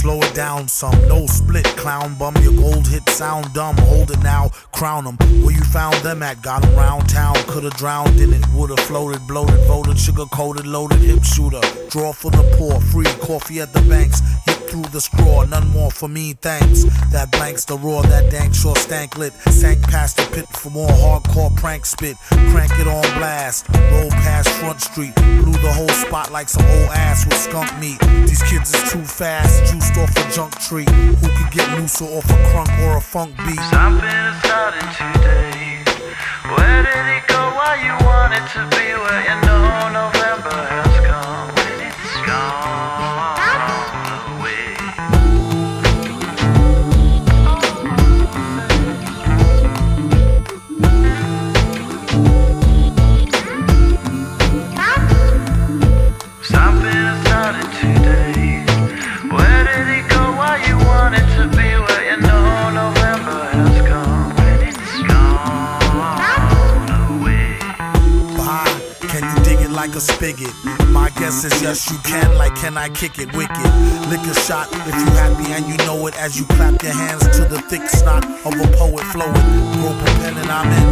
slow it down some. No split, clown bum. Your gold hit sound dumb. Hold it now, crown them. Where you found them at? Got them round town. Could've drowned in it. Would've floated, bloated, voted, sugar coated, loaded, hip shooter. Draw for the poor, free coffee at the banks. Hit through the straw, none more for me, thanks. That blanks the roar, that dank sure stank lit. Sank past the pit for more hardcore prank spit. Crank it on blast, roll past Front Street. Blew the whole spot like some old ass with skunk meat. These kids is too fast, juiced off a junk tree. Who could get looser off a crunk or a funk beat? Something is starting today. Where did it go? Why you want it to be? Where you know November has come. When it's gone away. Something is starting today. Where did it go? Why you want it to be? Where you know November has come. When it's gone away. Bye. Can you dig it like a spigot? My guess is yes you can, like can I kick it wicked? Lick a shot if you happy and you know it. As you clap your hands to the thick snot of a poet flowing. Rope a pen and I'm in.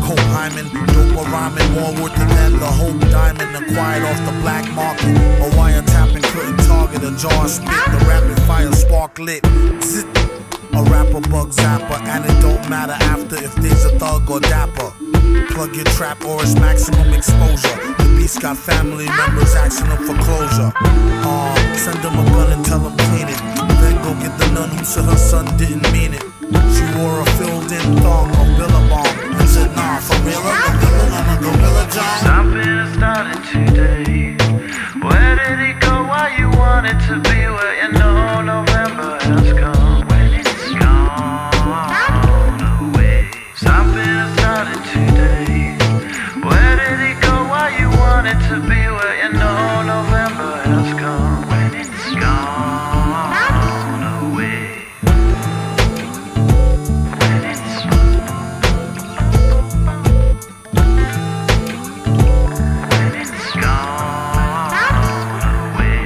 Co.Kane, dope a rhyming, more worth than the Hope Diamond. Acquired off the black market. A wiretapping couldn't target a jar spit. The rapid fire spark lit. Zit. A rapper bug zapper, and it don't matter after if there's a thug or dapper. Plug your trap or it's maximum exposure. The beast got family members asking them for closure. Send them a gun and tell them clean it. Then go get the nun who said her son didn't mean it. She wore a filled-in thong of Billabong and said, nah, for real, I'm a gorilla John. Something is starting today. Where did it go? Why you want it to be? Where you know November has come. When it's gone away. Something is starting today. Where did it go? Why you want it to be? Where you know November has come. When it's gone away. When it's gone away.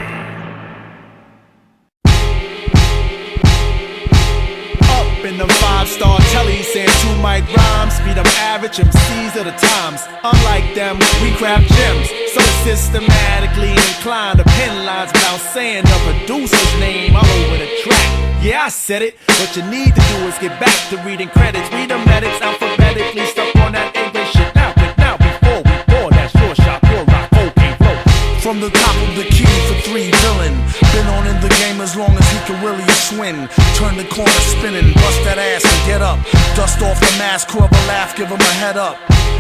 Up in the 5-star telly, saying 2 mic rhymes. Beat up average MCs of the times. Unlike them, we craft gems. So systematically inclined to pen lines without saying the producer's name all over the track. Yeah, I said it. What you need to do is get back to reading credits. Read the medics alphabetically, stuck on that English shit. Now, before we bore that short shot, pure rock, Co.Kane flow. From the top of the key for 3 villain. Been on in the game as long as he can really swing. Turn the corner spinning, bust that ass and get up. Dust off the mask, whoever laugh, give him a head up.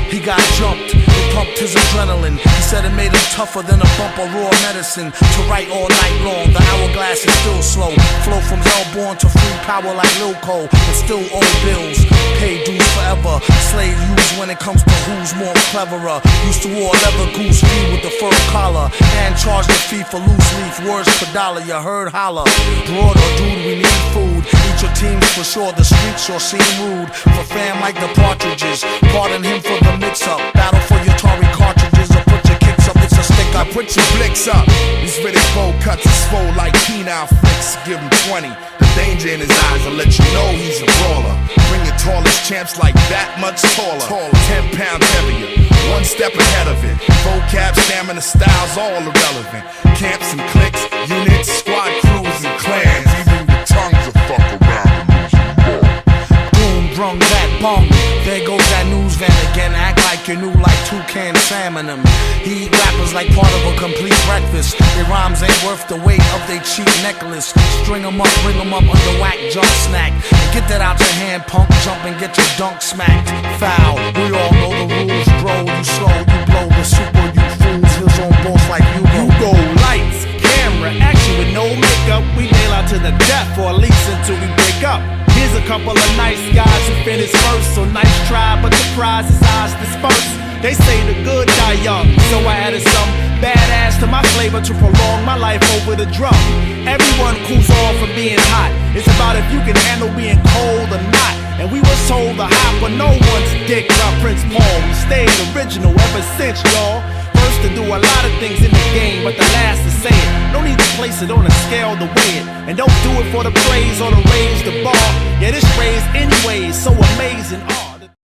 He got jumped, it pumped his adrenaline. He said it made him tougher than a bump of raw medicine. To write all night long, the hourglass is still slow. Flow from hellborn to free power like Lil Cole. And still owe bills, pay dues forever. Slave used when it comes to who's more cleverer. Used to wear leather goose fee with the fur collar. And charge the fee for loose leaf, words per dollar, you heard holler. Broader dude, we need food. Eat your teams for sure, the streets sure seem rude. For fam like the partridges, pardon him for the mix-up. Battle for your Tory cartridges or put your kicks up, it's a stick up. Put your blicks up. These Riddick bowl cuts are swole like penile flicks. Give him 20. The danger in his eyes will let you know he's a brawler. Bring your tallest champs like that much taller. 10 pounds heavier, 1 step ahead of it. Vocab, stamina, styles, all irrelevant. Camps and cliques, units, squad crews and clans. Even the tongues will fuck around and lose them all. Boom, brung that bum. There goes that news van again. Act like you knew like toucan salmon them. He eat rappers like part of a complete breakfast. Their rhymes ain't worth the weight of their cheap necklace. String them up, bring them up under whack jump snack. Get that out your hand, punk, jump and get your dunk smacked. Foul, we all know the rules, bro. You slow, you blow the super, you fools. His own boss like you go. Lights, camera, action with no makeup. We nail out to the death, or at least until we break up. Here's a couple of nice guys who finished first. So nice try, but the prize is ours dispersed. They say the good die young, so I added some badass to my flavor to prolong my life over the drum. Everyone cools off from being hot. It's about if you can handle being cold or not. And we was told to hop when no one's dick by Prince Paul. We stayed original ever since, y'all. First to do a lot of things in the game, but the last to say it. No need to place it on a scale to weigh it. And don't do it for the praise or to raise the bar. Yeah, this raise anyway is so amazing.